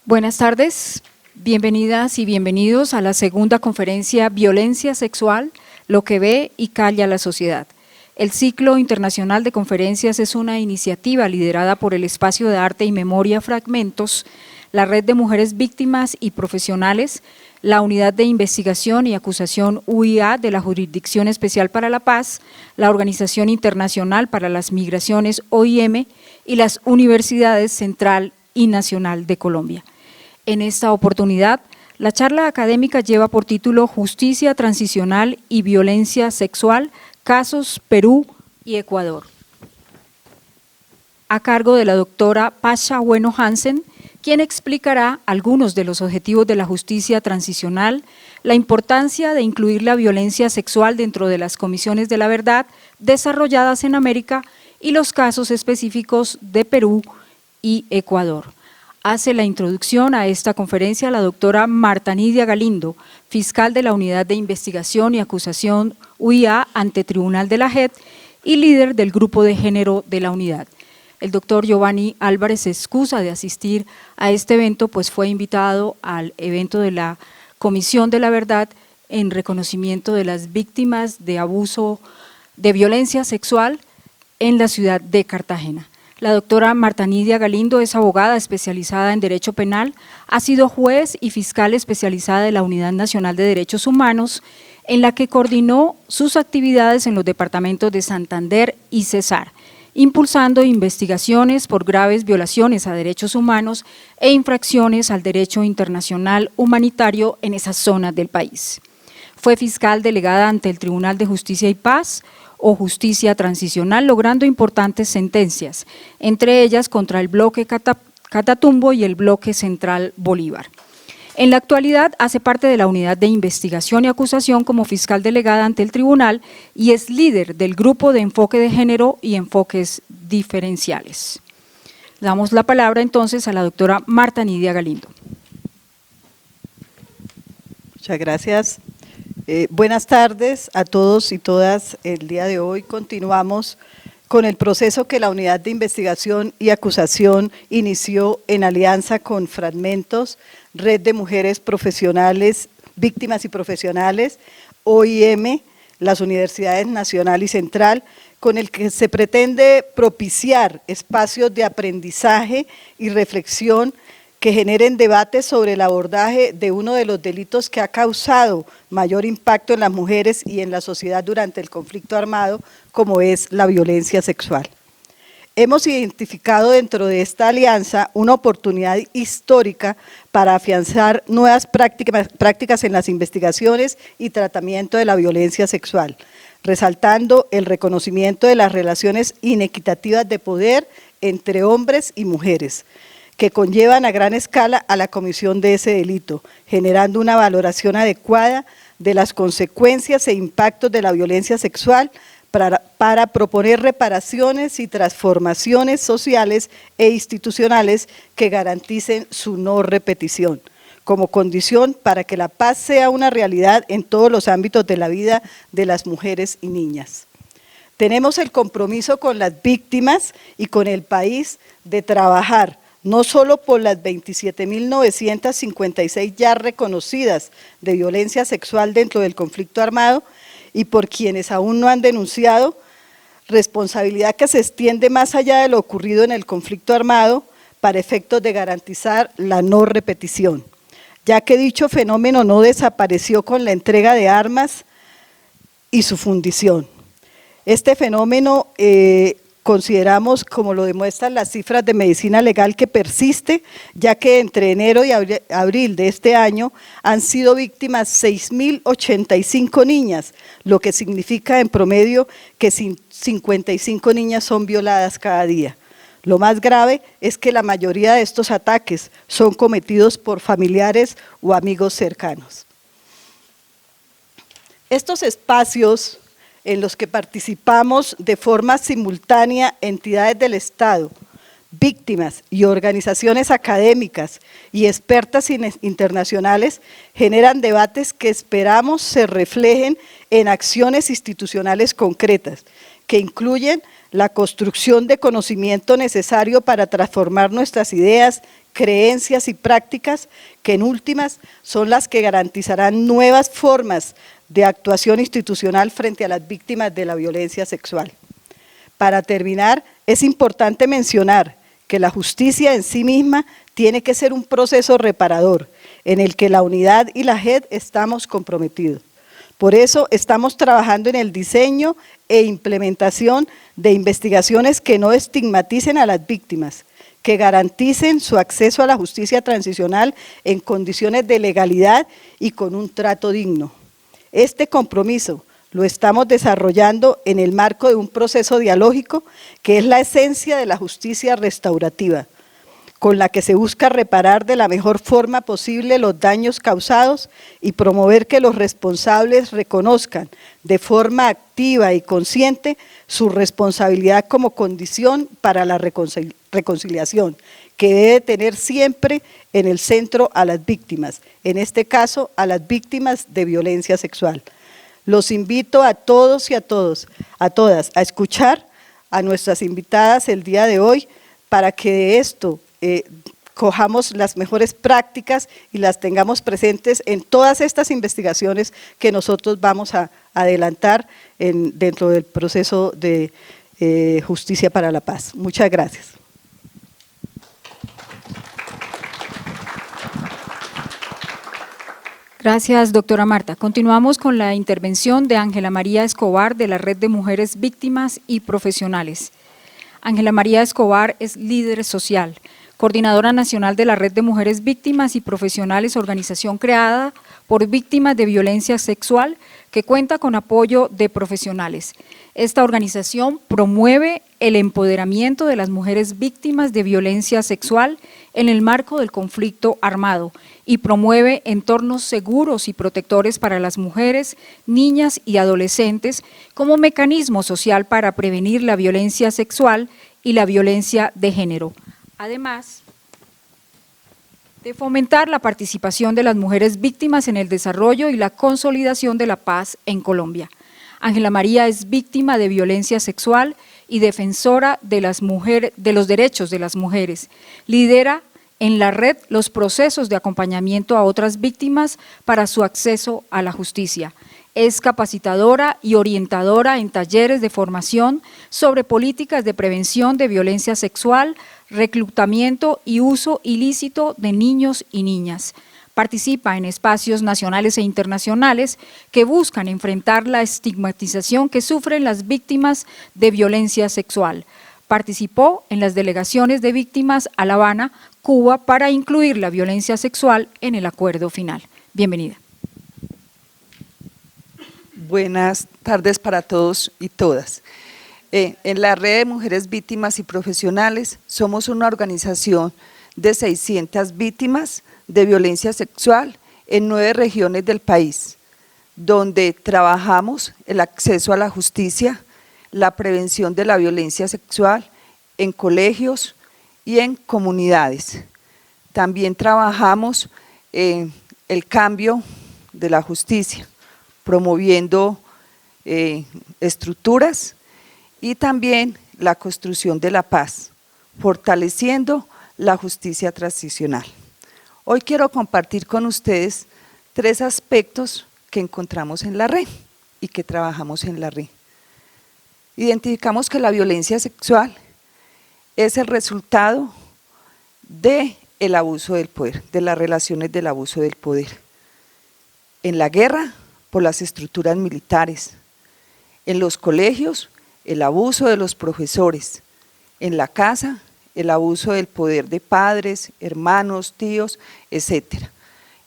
Buenas tardes, bienvenidas y bienvenidos a la segunda conferencia Violencia Sexual, lo que ve y calla la sociedad. El ciclo internacional de conferencias es una iniciativa liderada por el Espacio de Arte y Memoria Fragmentos, la Red de Mujeres Víctimas y Profesionales, la Unidad de Investigación y Acusación UIA de la Jurisdicción Especial para la Paz, la Organización Internacional para las Migraciones OIM y las Universidades Central y Nacional de Colombia. En esta oportunidad, la charla académica lleva por título Justicia Transicional y Violencia Sexual, casos Perú y Ecuador. A cargo de la doctora Pasha Bueno Hansen, quien explicará algunos de los objetivos de la justicia transicional, la importancia de incluir la violencia sexual dentro de las comisiones de la verdad desarrolladas en América y los casos específicos de Perú y Ecuador. Hace la introducción a esta conferencia la doctora Marta Nidia Galindo, fiscal de la Unidad de Investigación y Acusación UIA ante Tribunal de la JEP y líder del Grupo de Género de la Unidad. El doctor Giovanni Álvarez se excusa de asistir a este evento, pues fue invitado al evento de la Comisión de la Verdad en reconocimiento de las víctimas de abuso de violencia sexual en la ciudad de Cartagena. La doctora Marta Nidia Galindo es abogada especializada en Derecho Penal, ha sido juez y fiscal especializada de la Unidad Nacional de Derechos Humanos, en la que coordinó sus actividades en los departamentos de Santander y Cesar, impulsando investigaciones por graves violaciones a derechos humanos e infracciones al derecho internacional humanitario en esas zonas del país. Fue fiscal delegada ante el Tribunal de Justicia y Paz o Justicia Transicional, logrando importantes sentencias, entre ellas contra el bloque Catatumbo y el bloque Central Bolívar. En la actualidad hace parte de la Unidad de Investigación y Acusación como fiscal delegada ante el tribunal y es líder del Grupo de Enfoque de Género y Enfoques Diferenciales. Damos la palabra entonces a la doctora Marta Nidia Galindo. Muchas gracias. Buenas tardes a todos y todas. El día de hoy continuamos con el proceso que la Unidad de Investigación y Acusación inició en alianza con Fragmentos, Red de Mujeres Profesionales, Víctimas y Profesionales, OIM, las Universidades Nacional y Central, con el que se pretende propiciar espacios de aprendizaje y reflexión que generen debates sobre el abordaje de uno de los delitos que ha causado mayor impacto en las mujeres y en la sociedad durante el conflicto armado, como es la violencia sexual. Hemos identificado dentro de esta alianza una oportunidad histórica para afianzar nuevas prácticas en las investigaciones y tratamiento de la violencia sexual, resaltando el reconocimiento de las relaciones inequitativas de poder entre hombres y mujeres, que conllevan a gran escala a la comisión de ese delito, generando una valoración adecuada de las consecuencias e impactos de la violencia sexual para proponer reparaciones y transformaciones sociales e institucionales que garanticen su no repetición, como condición para que la paz sea una realidad en todos los ámbitos de la vida de las mujeres y niñas. Tenemos el compromiso con las víctimas y con el país de trabajar no solo por las 27.956 ya reconocidas de violencia sexual dentro del conflicto armado y por quienes aún no han denunciado, responsabilidad que se extiende más allá de lo ocurrido en el conflicto armado para efectos de garantizar la no repetición, ya que dicho fenómeno no desapareció con la entrega de armas y su fundición. Este fenómeno consideramos, como lo demuestran las cifras de medicina legal, que persiste, ya que entre enero y abril de este año han sido víctimas 6.085 niñas, lo que significa en promedio que 55 niñas son violadas cada día. Lo más grave es que la mayoría de estos ataques son cometidos por familiares o amigos cercanos. Estos espacios en los que participamos de forma simultánea entidades del Estado, víctimas y organizaciones académicas y expertas internacionales, generan debates que esperamos se reflejen en acciones institucionales concretas, que incluyen la construcción de conocimiento necesario para transformar nuestras ideas, creencias y prácticas, que en últimas son las que garantizarán nuevas formas de actuación institucional frente a las víctimas de la violencia sexual. Para terminar, es importante mencionar que la justicia en sí misma tiene que ser un proceso reparador, en el que la unidad y la JED estamos comprometidos. Por eso estamos trabajando en el diseño e implementación de investigaciones que no estigmaticen a las víctimas, que garanticen su acceso a la justicia transicional en condiciones de legalidad y con un trato digno. Este compromiso lo estamos desarrollando en el marco de un proceso dialógico que es la esencia de la justicia restaurativa, con la que se busca reparar de la mejor forma posible los daños causados y promover que los responsables reconozcan de forma activa y consciente su responsabilidad como condición para la reconciliación, que debe tener siempre en el centro a las víctimas, en este caso a las víctimas de violencia sexual. Los invito a todos y a todas a escuchar a nuestras invitadas el día de hoy para que de esto cojamos las mejores prácticas y las tengamos presentes en todas estas investigaciones que nosotros vamos a adelantar dentro del proceso de Justicia para la Paz. Muchas gracias. Gracias, doctora Marta. Continuamos con la intervención de Ángela María Escobar de la Red de Mujeres Víctimas y Profesionales. Ángela María Escobar es líder social, coordinadora nacional de la Red de Mujeres Víctimas y Profesionales, organización creada por víctimas de violencia sexual que cuenta con apoyo de profesionales. Esta organización promueve el empoderamiento de las mujeres víctimas de violencia sexual en el marco del conflicto armado y promueve entornos seguros y protectores para las mujeres, niñas y adolescentes como mecanismo social para prevenir la violencia sexual y la violencia de género. Además de fomentar la participación de las mujeres víctimas en el desarrollo y la consolidación de la paz en Colombia. Ángela María es víctima de violencia sexual y defensora de los derechos de las mujeres. Lidera en la red los procesos de acompañamiento a otras víctimas para su acceso a la justicia. Es capacitadora y orientadora en talleres de formación sobre políticas de prevención de violencia sexual, reclutamiento y uso ilícito de niños y niñas. Participa en espacios nacionales e internacionales que buscan enfrentar la estigmatización que sufren las víctimas de violencia sexual. Participó en las delegaciones de víctimas a La Habana, Cuba, para incluir la violencia sexual en el acuerdo final. Bienvenida. Buenas tardes para todos y todas. En la Red de Mujeres Víctimas y Profesionales somos una organización de 600 víctimas de violencia sexual en 9 regiones del país, donde trabajamos el acceso a la justicia, la prevención de la violencia sexual en colegios y en comunidades. También trabajamos el cambio de la justicia, promoviendo estructuras y también la construcción de la paz, fortaleciendo la justicia transicional. Hoy quiero compartir con ustedes 3 aspectos que encontramos en la red y que trabajamos en la red. Identificamos que la violencia sexual es el resultado del abuso del poder, de las relaciones del abuso del poder. En la guerra, por las estructuras militares. En los colegios, el abuso de los profesores. En la casa, el abuso del poder de padres, hermanos, tíos, etcétera.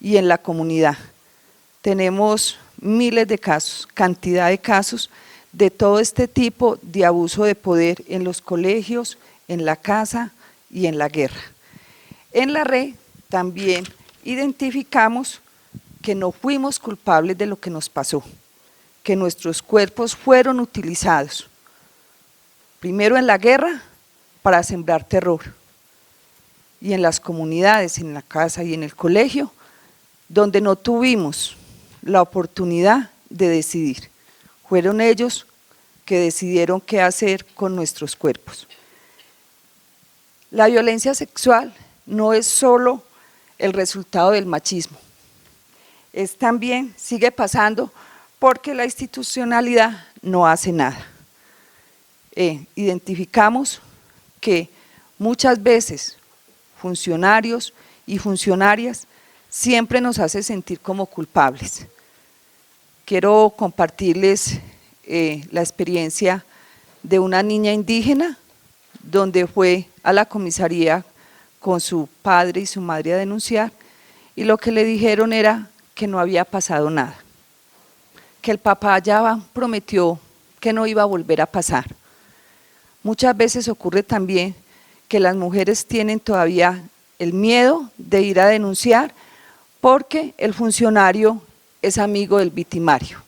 Y en la comunidad. Tenemos miles de casos, cantidad de casos de todo este tipo de abuso de poder en los colegios, en la casa y en la guerra. En la red también identificamos que no fuimos culpables de lo que nos pasó, que nuestros cuerpos fueron utilizados, primero en la guerra para sembrar terror, y en las comunidades, en la casa y en el colegio, donde no tuvimos la oportunidad de decidir. Fueron ellos que decidieron qué hacer con nuestros cuerpos. La violencia sexual no es solo el resultado del machismo, es también, sigue pasando porque la institucionalidad no hace nada. Identificamos que muchas veces funcionarios y funcionarias siempre nos hace sentir como culpables. Quiero compartirles la experiencia de una niña indígena donde fue a la comisaría con su padre y su madre a denunciar y lo que le dijeron era que no había pasado nada, que el papá ya prometió que no iba a volver a pasar. Muchas veces ocurre también que las mujeres tienen todavía el miedo de ir a denunciar porque el funcionario es amigo del victimario.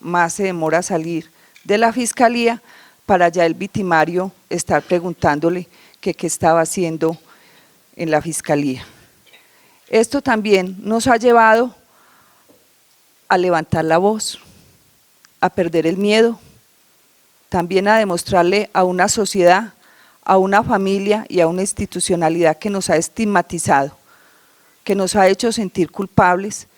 Más se demora a salir de la fiscalía para ya el victimario estar preguntándole qué estaba haciendo en la fiscalía. Esto también nos ha llevado a levantar la voz, a perder el miedo, también a demostrarle a una sociedad, a una familia y a una institucionalidad que nos ha estigmatizado, que nos ha hecho sentir culpables.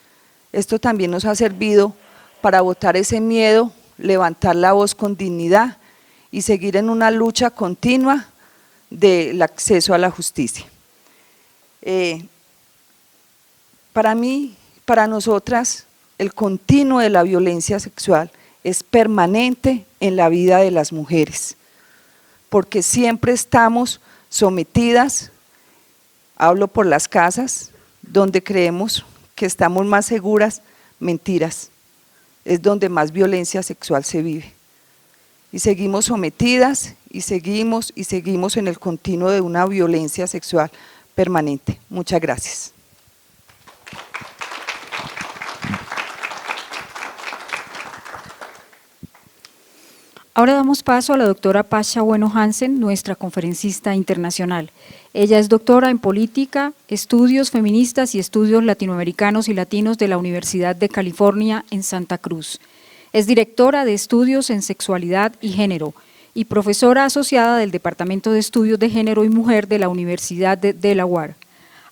Esto también nos ha servido para botar ese miedo, levantar la voz con dignidad y seguir en una lucha continua del acceso a la justicia. Para mí, para nosotras, el continuo de la violencia sexual es permanente en la vida de las mujeres, porque siempre estamos sometidas, hablo por las casas, donde creemos que estamos más seguras, mentiras, es donde más violencia sexual se vive. Y seguimos sometidas y seguimos en el continuo de una violencia sexual permanente. Muchas gracias. Ahora damos paso a la doctora Pasha Bueno Hansen, nuestra conferencista internacional. Ella es doctora en Política, Estudios Feministas y Estudios Latinoamericanos y Latinos de la Universidad de California en Santa Cruz. Es directora de Estudios en Sexualidad y Género y profesora asociada del Departamento de Estudios de Género y Mujer de la Universidad de Delaware.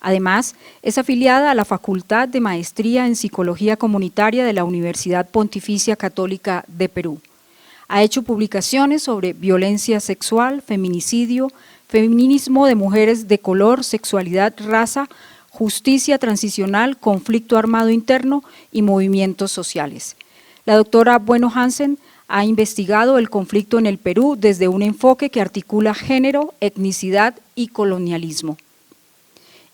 Además, es afiliada a la Facultad de Maestría en Psicología Comunitaria de la Universidad Pontificia Católica de Perú. Ha hecho publicaciones sobre violencia sexual, feminicidio, feminismo de mujeres de color, sexualidad, raza, justicia transicional, conflicto armado interno y movimientos sociales. La doctora Bueno Hansen ha investigado el conflicto en el Perú desde un enfoque que articula género, etnicidad y colonialismo,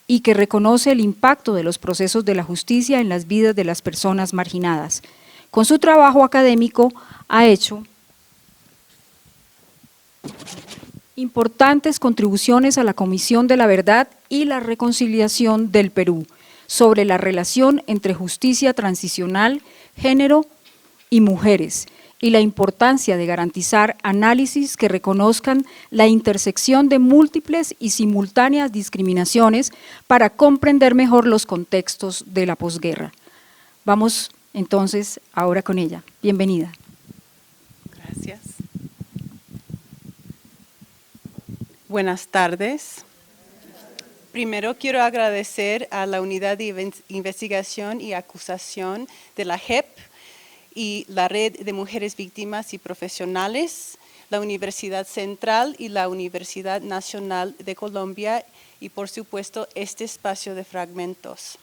y que reconoce el impacto de los procesos de la justicia en las vidas de las personas marginadas. Con su trabajo académico ha hecho importantes contribuciones a la Comisión de la Verdad y la Reconciliación del Perú sobre la relación entre justicia transicional, género y mujeres y la importancia de garantizar análisis que reconozcan la intersección de múltiples y simultáneas discriminaciones para comprender mejor los contextos de la posguerra. Vamos entonces ahora con ella. Bienvenida. Gracias. Buenas tardes. Primero quiero agradecer a la Unidad de Investigación y Acusación de la JEP y la Red de Mujeres Víctimas y Profesionales, la Universidad Central y la Universidad Nacional de Colombia y por supuesto este espacio de fragmentos.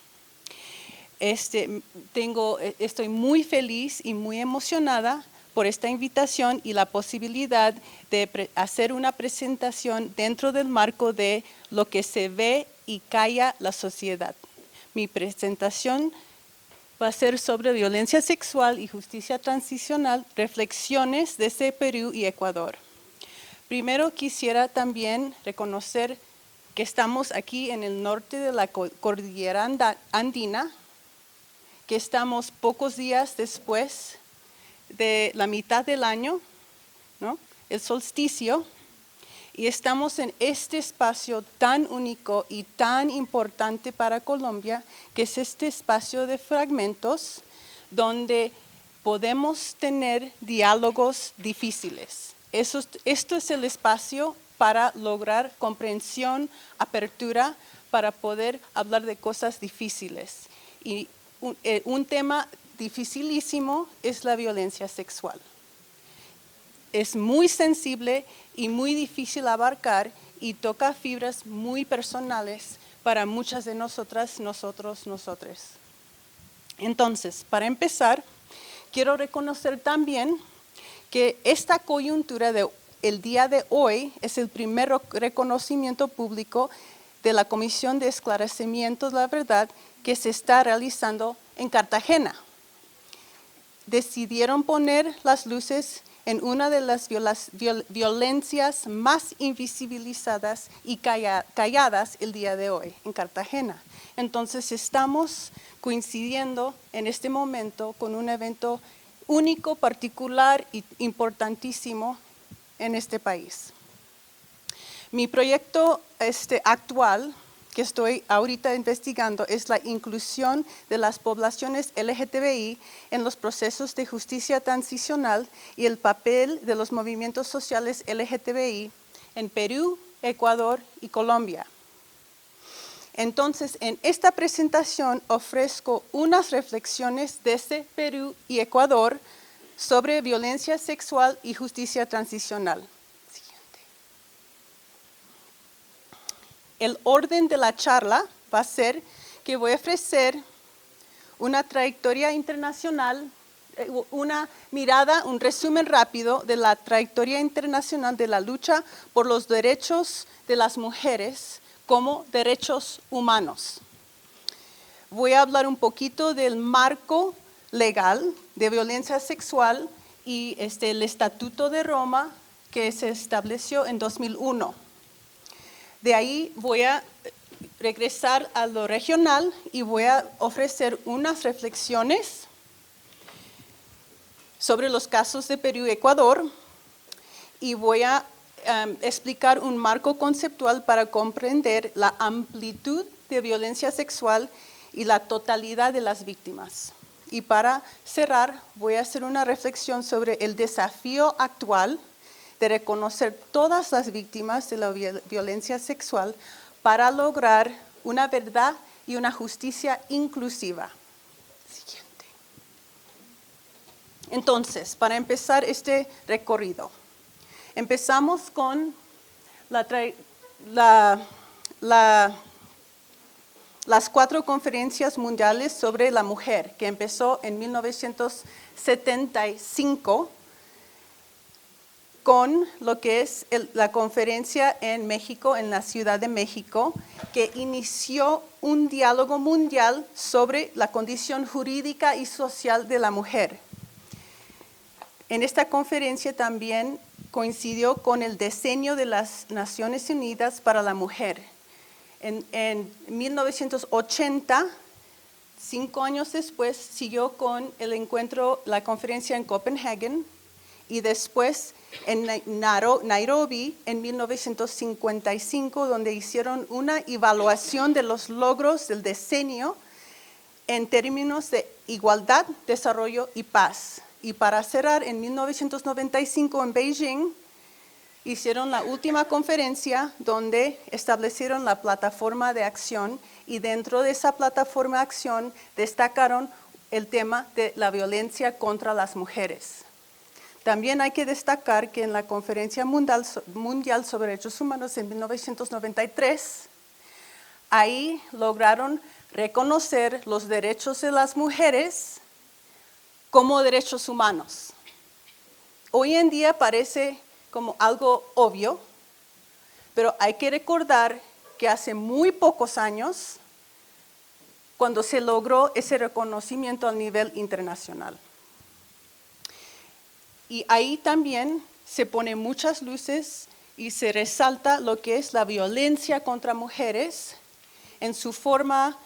Estoy muy feliz y muy emocionada por esta invitación y la posibilidad de hacer una presentación dentro del marco de lo que se ve y calla la sociedad. Mi presentación va a ser sobre violencia sexual y justicia transicional, reflexiones desde Perú y Ecuador. Primero quisiera también reconocer que estamos aquí en el norte de la cordillera andina, que estamos pocos días después de la mitad del año, ¿no? El solsticio, y estamos en este espacio tan único y tan importante para Colombia, que es este espacio de fragmentos, donde podemos tener diálogos difíciles. Esto es el espacio para lograr comprensión, apertura, para poder hablar de cosas difíciles. Y un tema dificilísimo es la violencia sexual. Es muy sensible y muy difícil abarcar y toca fibras muy personales para muchas de nosotras, nosotros. Entonces, para empezar, quiero reconocer también que esta coyuntura del día de hoy es el primer reconocimiento público de la Comisión de Esclarecimiento de la Verdad que se está realizando en Cartagena. Decidieron poner las luces en una de las violencias más invisibilizadas y calladas el día de hoy, en Cartagena. Entonces estamos coincidiendo en este momento con un evento único, particular e importantísimo en este país. Mi proyecto actual, que estoy ahorita investigando, es la inclusión de las poblaciones LGTBI en los procesos de justicia transicional y el papel de los movimientos sociales LGTBI en Perú, Ecuador y Colombia. Entonces, en esta presentación ofrezco unas reflexiones desde Perú y Ecuador sobre violencia sexual y justicia transicional. El orden de la charla va a ser que voy a ofrecer una trayectoria internacional, una mirada, un resumen rápido de la trayectoria internacional de la lucha por los derechos de las mujeres como derechos humanos. Voy a hablar un poquito del marco legal de violencia sexual y el Estatuto de Roma que se estableció en 2001. De ahí voy a regresar a lo regional y voy a ofrecer unas reflexiones sobre los casos de Perú y Ecuador y voy a explicar un marco conceptual para comprender la amplitud de violencia sexual y la totalidad de las víctimas. Y para cerrar, voy a hacer una reflexión sobre el desafío actual de reconocer todas las víctimas de la violencia sexual para lograr una verdad y una justicia inclusiva. Siguiente. Entonces, para empezar este recorrido, empezamos con las 4 conferencias mundiales sobre la mujer, que empezó en 1975, con lo que es la conferencia en México, en la Ciudad de México, que inició un diálogo mundial sobre la condición jurídica y social de la mujer. En esta conferencia también coincidió con el diseño de las Naciones Unidas para la Mujer. En 1980, 5 años después, siguió con el encuentro, la conferencia en Copenhague, y después en Nairobi en 1955, donde hicieron una evaluación de los logros del decenio en términos de igualdad, desarrollo y paz. Y para cerrar, en 1995 en Beijing, hicieron la última conferencia donde establecieron la plataforma de acción y dentro de esa plataforma de acción destacaron el tema de la violencia contra las mujeres. También hay que destacar que en la Conferencia Mundial sobre Derechos Humanos en 1993, ahí lograron reconocer los derechos de las mujeres como derechos humanos. Hoy en día parece como algo obvio, pero hay que recordar que hace muy pocos años, cuando se logró ese reconocimiento a nivel internacional. Y ahí también se ponen muchas luces y se resalta lo que es la violencia contra mujeres en su forma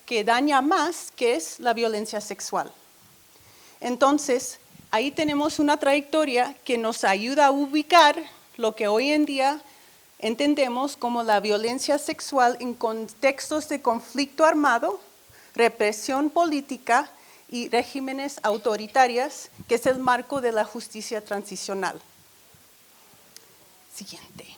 que daña más, que es la violencia sexual. Entonces, ahí tenemos una trayectoria que nos ayuda a ubicar lo que hoy en día entendemos como la violencia sexual en contextos de conflicto armado, represión política y regímenes autoritarios, que es el marco de la justicia transicional. Siguiente.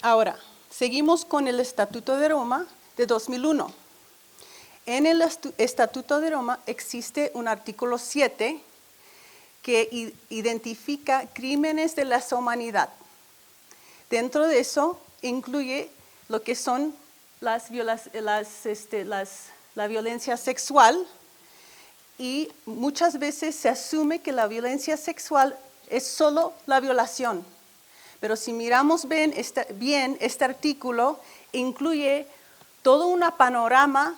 Ahora, seguimos con el Estatuto de Roma de 2001. En el Estatuto de Roma existe un artículo 7 que identifica crímenes de lesa humanidad. Dentro de eso incluye lo que son la violencia sexual, y muchas veces se asume que la violencia sexual es solo la violación. Pero si miramos bien este artículo, incluye todo un panorama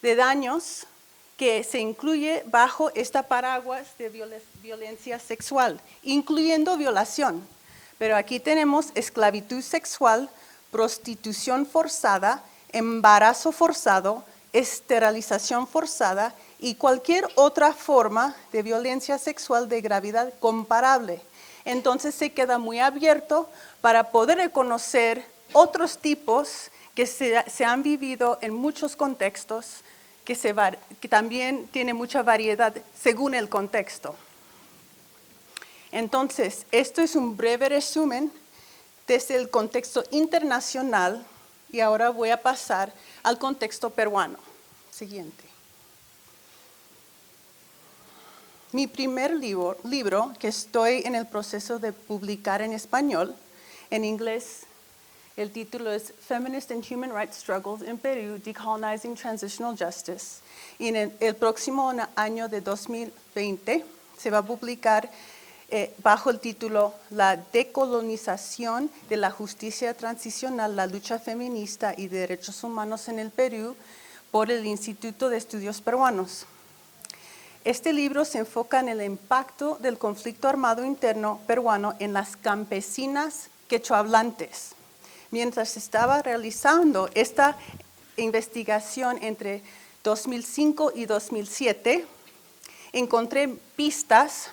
de daños que se incluye bajo esta paraguas de violencia sexual, incluyendo violación. Pero aquí tenemos esclavitud sexual, prostitución forzada, embarazo forzado, esterilización forzada y cualquier otra forma de violencia sexual de gravedad comparable. Entonces se queda muy abierto para poder reconocer otros tipos que se han vivido en muchos contextos, que también tiene mucha variedad según el contexto. Entonces, esto es un breve resumen desde el contexto internacional y ahora voy a pasar al contexto peruano. Siguiente. Mi primer libro, que estoy en el proceso de publicar en español, en inglés, el título es Feminist and Human Rights Struggles in Peru, Decolonizing Transitional Justice. Y en el próximo año de 2020 se va a publicar bajo el título La decolonización de la justicia transicional, la lucha feminista y derechos humanos en el Perú, por el Instituto de Estudios Peruanos. Este libro se enfoca en el impacto del conflicto armado interno peruano en las campesinas quechohablantes. Mientras estaba realizando esta investigación entre 2005 y 2007, encontré pistas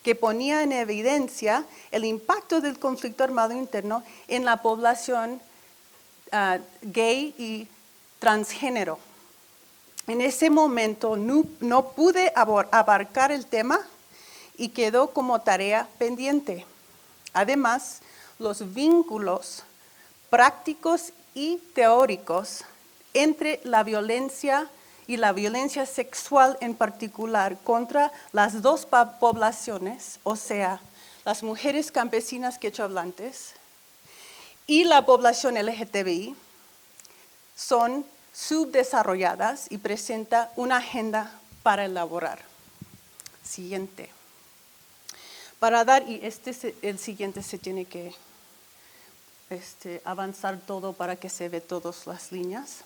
que ponían en evidencia el impacto del conflicto armado interno en la población gay y transgénero. En ese momento no pude abarcar el tema y quedó como tarea pendiente. Además, los vínculos prácticos y teóricos entre la violencia y la violencia sexual en particular contra las dos poblaciones, o sea, las mujeres campesinas quechohablantes y la población LGTBI, son subdesarrolladas y presenta una agenda para elaborar. Siguiente. El siguiente se tiene que avanzar todo para que se vea todas las líneas.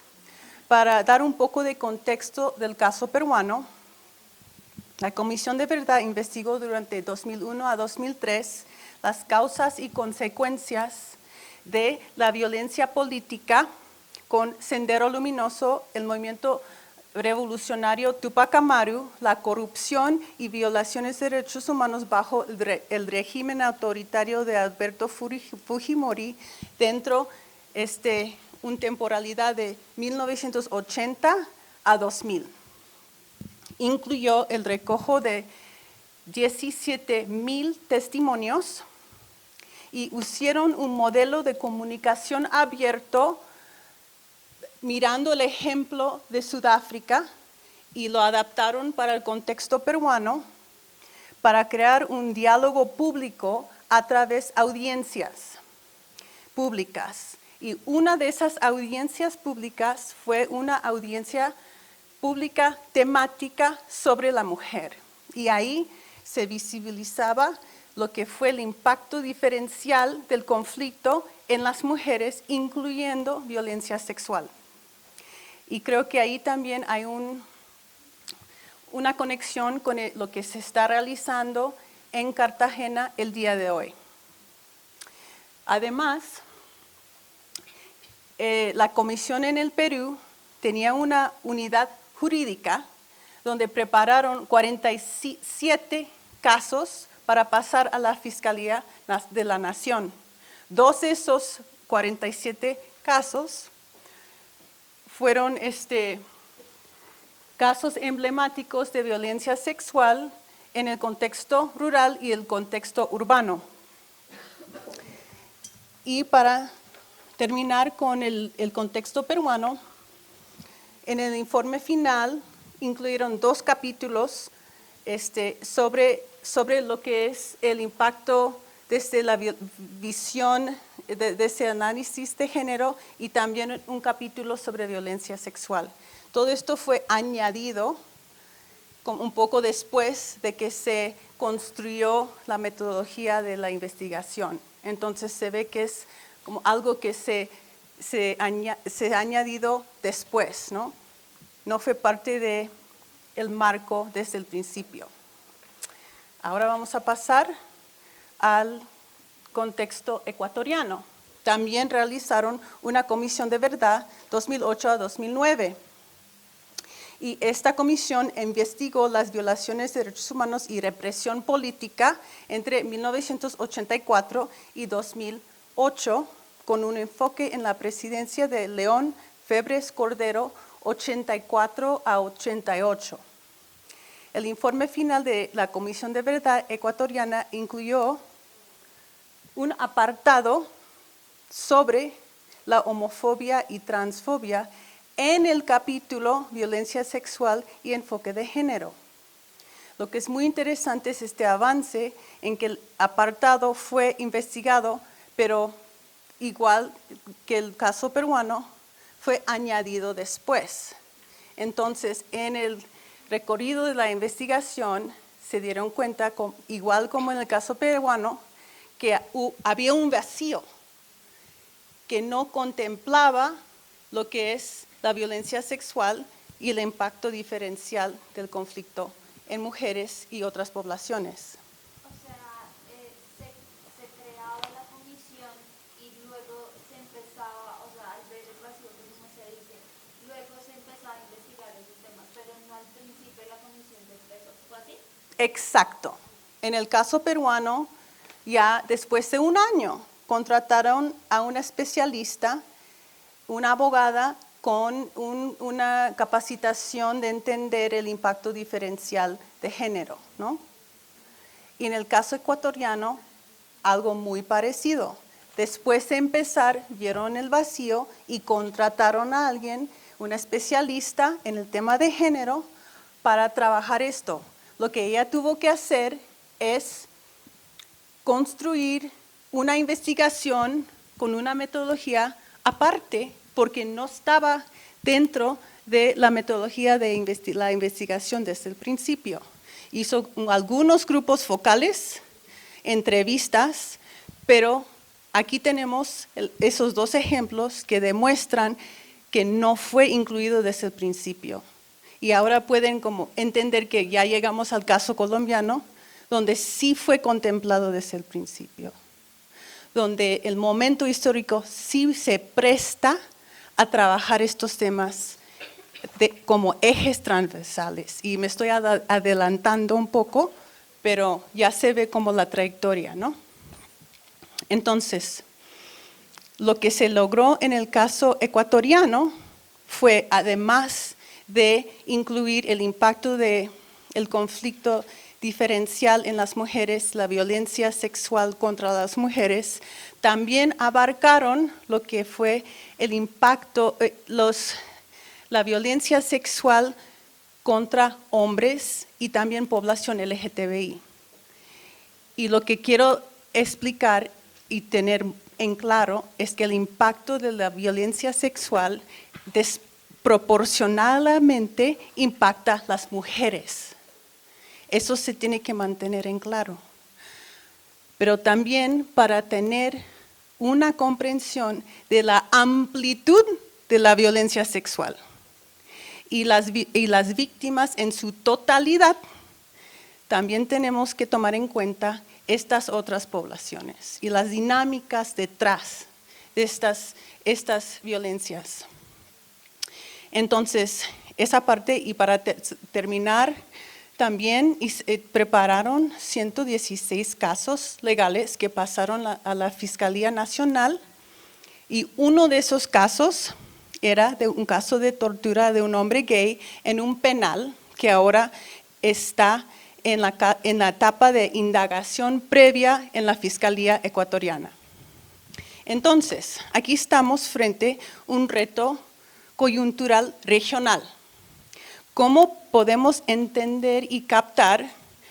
Para dar un poco de contexto del caso peruano, la Comisión de Verdad investigó durante 2001 a 2003 las causas y consecuencias de la violencia política con Sendero Luminoso, el movimiento revolucionario Tupac Amaru, la corrupción y violaciones de derechos humanos bajo el régimen autoritario de Alberto Fujimori dentro de una temporalidad de 1980 a 2000. Incluyó el recojo de 17,000 testimonios y usaron un modelo de comunicación abierto mirando el ejemplo de Sudáfrica y lo adaptaron para el contexto peruano para crear un diálogo público a través de audiencias públicas. Y una de esas audiencias públicas fue una audiencia pública temática sobre la mujer. Y ahí se visibilizaba lo que fue el impacto diferencial del conflicto en las mujeres, incluyendo violencia sexual. Y creo que ahí también hay una conexión con lo que se está realizando en Cartagena el día de hoy. Además, la comisión en el Perú tenía una unidad jurídica donde prepararon 47 casos para pasar a la Fiscalía de la Nación. 2 de esos 47 casos fueron casos emblemáticos de violencia sexual en el contexto rural y el contexto urbano. Y para terminar con el contexto peruano, en el informe final incluyeron 2 capítulos sobre lo que es el impacto desde la visión, de ese análisis de género, y también un capítulo sobre violencia sexual. Todo esto fue añadido un poco después de que se construyó la metodología de la investigación. Entonces se ve que es como algo que se ha añadido después, ¿no? No fue parte del marco desde el principio. Ahora vamos a pasar al contexto ecuatoriano. También realizaron una comisión de verdad 2008 a 2009. Y esta comisión investigó las violaciones de derechos humanos y represión política entre 1984 y 2008, con un enfoque en la presidencia de León Febres Cordero, 84 a 88. El informe final de la Comisión de Verdad ecuatoriana incluyó un apartado sobre la homofobia y transfobia en el capítulo Violencia Sexual y Enfoque de Género. Lo que es muy interesante es este avance en que el apartado fue investigado, pero igual que el caso peruano, fue añadido después. Entonces, en el recorrido de la investigación, se dieron cuenta, igual como en el caso peruano, que había un vacío que no contemplaba lo que es la violencia sexual y el impacto diferencial del conflicto en mujeres y otras poblaciones. O sea, se creaba la comisión y luego se empezaba, o sea, al ver el vacío, como se dice, luego se empezaba a investigar esos temas, pero no al principio la comisión se empezó. ¿Fue así? Exacto. En el caso peruano, ya después de un año, contrataron a una especialista, una abogada, con una capacitación de entender el impacto diferencial de género, ¿no? Y en el caso ecuatoriano, algo muy parecido. Después de empezar, vieron el vacío y contrataron a alguien, una especialista en el tema de género, para trabajar esto. Lo que ella tuvo que hacer es construir una investigación con una metodología aparte, porque no estaba dentro de la metodología de la investigación desde el principio. Hizo algunos grupos focales, entrevistas, pero aquí tenemos esos 2 ejemplos que demuestran que no fue incluido desde el principio. Y ahora pueden como entender que ya llegamos al caso colombiano, donde sí fue contemplado desde el principio, donde el momento histórico sí se presta a trabajar estos temas como ejes transversales. Y me estoy adelantando un poco, pero ya se ve como la trayectoria, ¿no? Entonces, lo que se logró en el caso ecuatoriano fue, además de incluir el impacto del conflicto diferencial en las mujeres, la violencia sexual contra las mujeres, también abarcaron lo que fue el impacto, la violencia sexual contra hombres y también población LGTBI. Y lo que quiero explicar y tener en claro es que el impacto de la violencia sexual desproporcionadamente impacta a las mujeres. Eso se tiene que mantener en claro. Pero también para tener una comprensión de la amplitud de la violencia sexual y las víctimas en su totalidad, también tenemos que tomar en cuenta estas otras poblaciones y las dinámicas detrás de estas violencias. Entonces, esa parte, y para terminar, también prepararon 116 casos legales que pasaron a la Fiscalía Nacional, y uno de esos casos era de un caso de tortura de un hombre gay en un penal que ahora está en la etapa de indagación previa en la Fiscalía Ecuatoriana. Entonces, aquí estamos frente a un reto coyuntural regional. ¿Cómo podemos entender y captar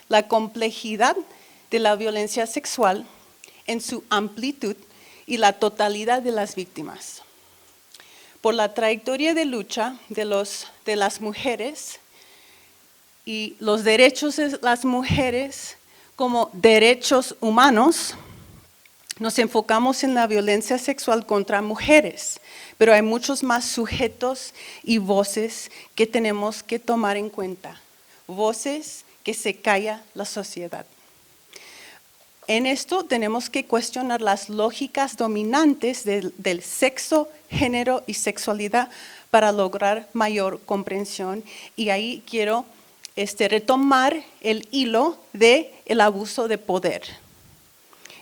la complejidad de la violencia sexual en su amplitud y la totalidad de las víctimas? Por la trayectoria de lucha de las mujeres y los derechos de las mujeres como derechos humanos, nos enfocamos en la violencia sexual contra mujeres, pero hay muchos más sujetos y voces que tenemos que tomar en cuenta, voces que se calla la sociedad. En esto tenemos que cuestionar las lógicas dominantes del sexo, género y sexualidad para lograr mayor comprensión. Y ahí quiero retomar el hilo del abuso de poder.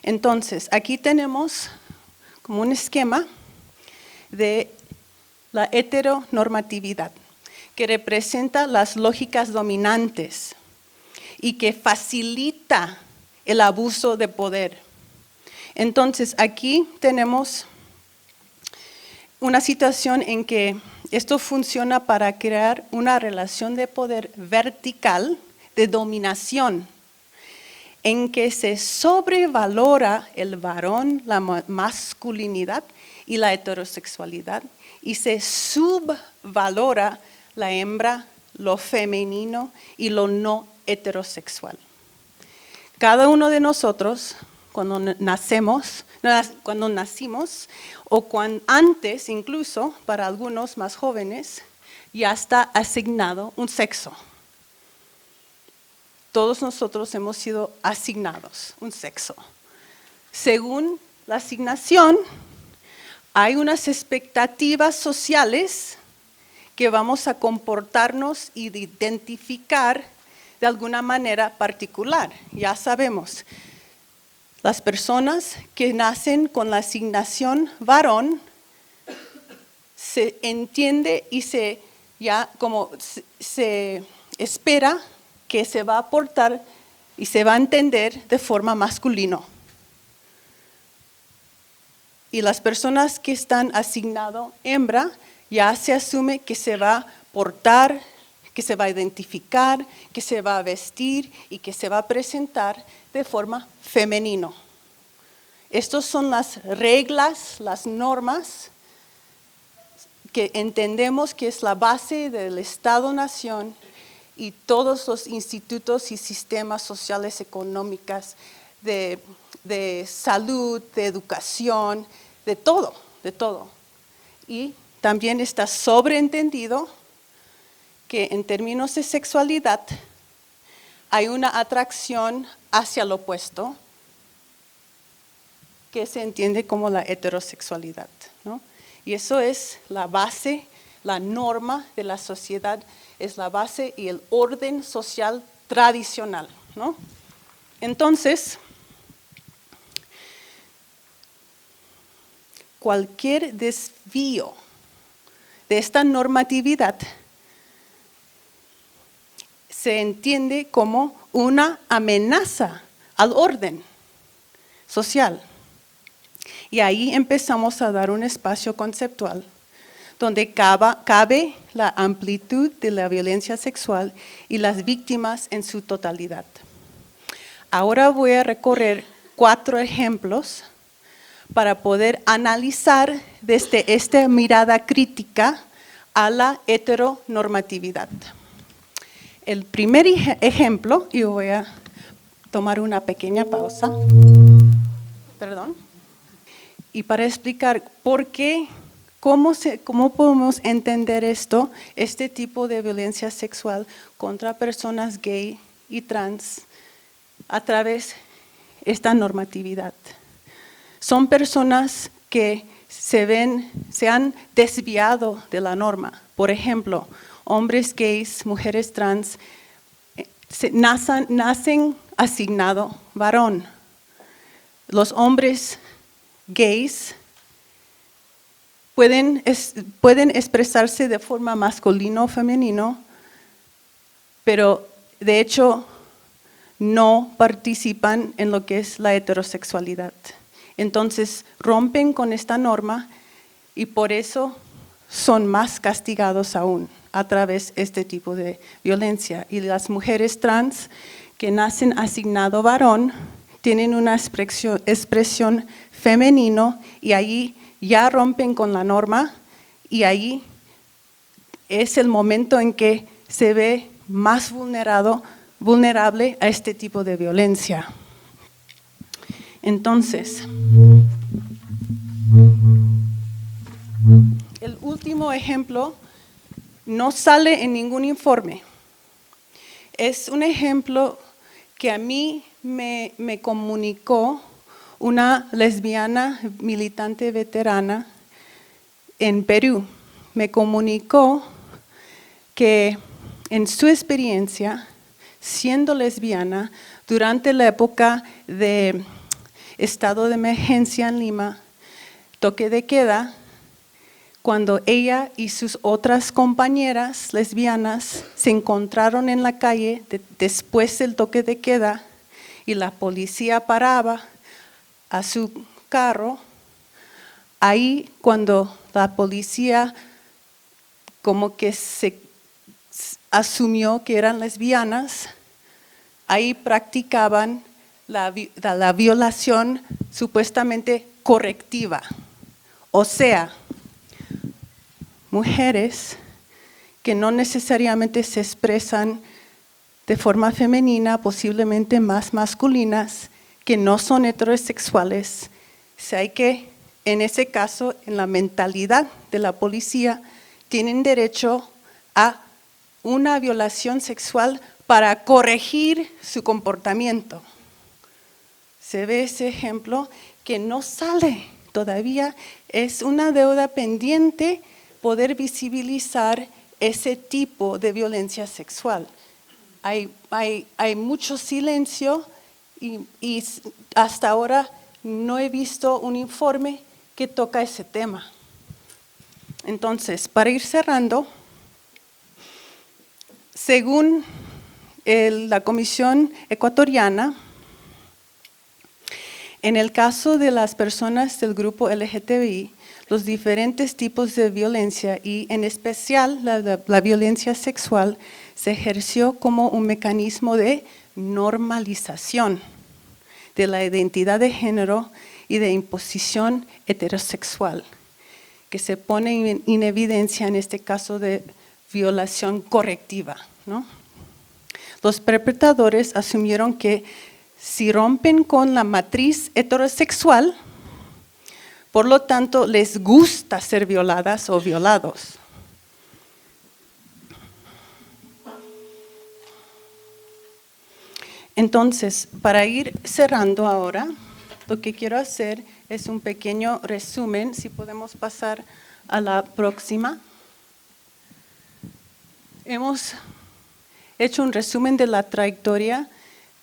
Entonces, aquí tenemos como un esquema de la heteronormatividad, que representa las lógicas dominantes y que facilita el abuso de poder. Entonces, aquí tenemos una situación en que esto funciona para crear una relación de poder vertical de dominación, en que se sobrevalora el varón, la masculinidad y la heterosexualidad, y se subvalora la hembra, lo femenino y lo no heterosexual. Cada uno de nosotros, cuando nacimos, o antes incluso, para algunos más jóvenes, ya está asignado un sexo. Todos nosotros hemos sido asignados un sexo. Según la asignación, hay unas expectativas sociales que vamos a comportarnos y identificar de alguna manera particular. Ya sabemos, las personas que nacen con la asignación varón, se entiende y se espera que se va a portar y se va a entender de forma masculino. Y las personas que están asignado hembra, ya se asume que se va a portar, que se va a identificar, que se va a vestir y que se va a presentar de forma femenino. Estas son las reglas, las normas que entendemos que es la base del Estado-Nación y todos los institutos y sistemas sociales económicos de salud, de educación, de todo. Y también está sobreentendido que en términos de sexualidad hay una atracción hacia lo opuesto que se entiende como la heterosexualidad, ¿no? Y eso es la base, la norma de la sociedad, es la base y el orden social tradicional, ¿no? Entonces, cualquier desvío de esta normatividad se entiende como una amenaza al orden social. Y ahí empezamos a dar un espacio conceptual donde cabe la amplitud de la violencia sexual y las víctimas en su totalidad. Ahora voy a recorrer 4 ejemplos para poder analizar desde esta mirada crítica a la heteronormatividad. El primer ejemplo, y voy a tomar una pequeña pausa, y para explicar por qué, cómo podemos entender este tipo de violencia sexual contra personas gay y trans a través de esta normatividad. Son personas que se han desviado de la norma. Por ejemplo, hombres gays, mujeres trans, nacen asignado varón. Los hombres gays pueden expresarse de forma masculino o femenino, pero de hecho no participan en lo que es la heterosexualidad. Entonces rompen con esta norma y por eso son más castigados aún a través de este tipo de violencia. Y las mujeres trans que nacen asignado varón tienen una expresión femenino y ahí ya rompen con la norma y ahí es el momento en que se ve más vulnerable a este tipo de violencia. Entonces, el último ejemplo no sale en ningún informe. Es un ejemplo que a mí me comunicó una lesbiana militante veterana en Perú. Me comunicó que en su experiencia, siendo lesbiana, durante la época de estado de emergencia en Lima, toque de queda, cuando ella y sus otras compañeras lesbianas se encontraron en la calle después del toque de queda y la policía paraba a su carro, ahí cuando la policía como que se asumió que eran lesbianas, ahí practicaban la violación supuestamente correctiva. O sea, mujeres que no necesariamente se expresan de forma femenina, posiblemente más masculinas, que no son heterosexuales. O sea, hay que, en ese caso, en la mentalidad de la policía, tienen derecho a una violación sexual para corregir su comportamiento. Se ve ese ejemplo que no sale todavía, es una deuda pendiente poder visibilizar ese tipo de violencia sexual. Hay mucho silencio y hasta ahora no he visto un informe que toca ese tema. Entonces, para ir cerrando, según la Comisión Ecuatoriana, en el caso de las personas del grupo LGTBI, los diferentes tipos de violencia y en especial la violencia sexual se ejerció como un mecanismo de normalización de la identidad de género y de imposición heterosexual, que se pone en evidencia en este caso de violación correctiva, ¿no? Los perpetradores asumieron que si rompen con la matriz heterosexual, por lo tanto, les gusta ser violadas o violados. Entonces, para ir cerrando ahora, lo que quiero hacer es un pequeño resumen, si podemos pasar a la próxima. Hemos hecho un resumen de la trayectoria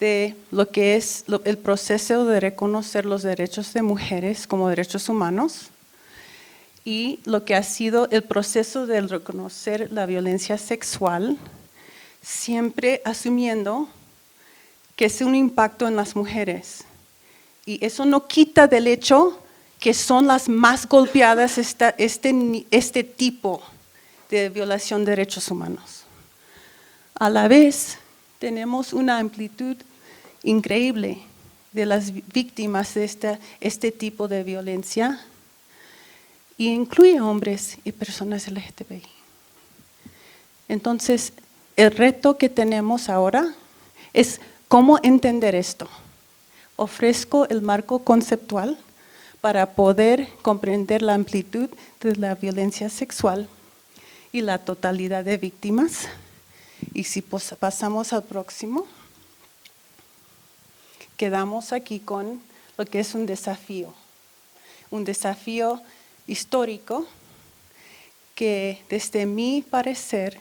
de lo que es el proceso de reconocer los derechos de mujeres como derechos humanos y lo que ha sido el proceso de reconocer la violencia sexual, siempre asumiendo que es un impacto en las mujeres. Y eso no quita del hecho que son las más golpeadas este tipo de violación de derechos humanos. A la vez, tenemos una amplitud increíble de las víctimas de este tipo de violencia y incluye hombres y personas LGTBI. Entonces, el reto que tenemos ahora es cómo entender esto. Ofrezco el marco conceptual para poder comprender la amplitud de la violencia sexual y la totalidad de víctimas. Y si pasamos al próximo, quedamos aquí con lo que es un desafío histórico que desde mi parecer,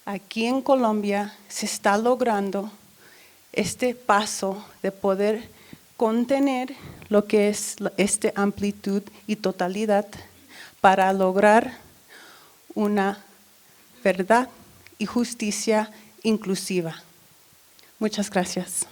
aquí en Colombia se está logrando este paso de poder contener lo que es esta amplitud y totalidad para lograr una verdad y justicia inclusiva. Muchas gracias.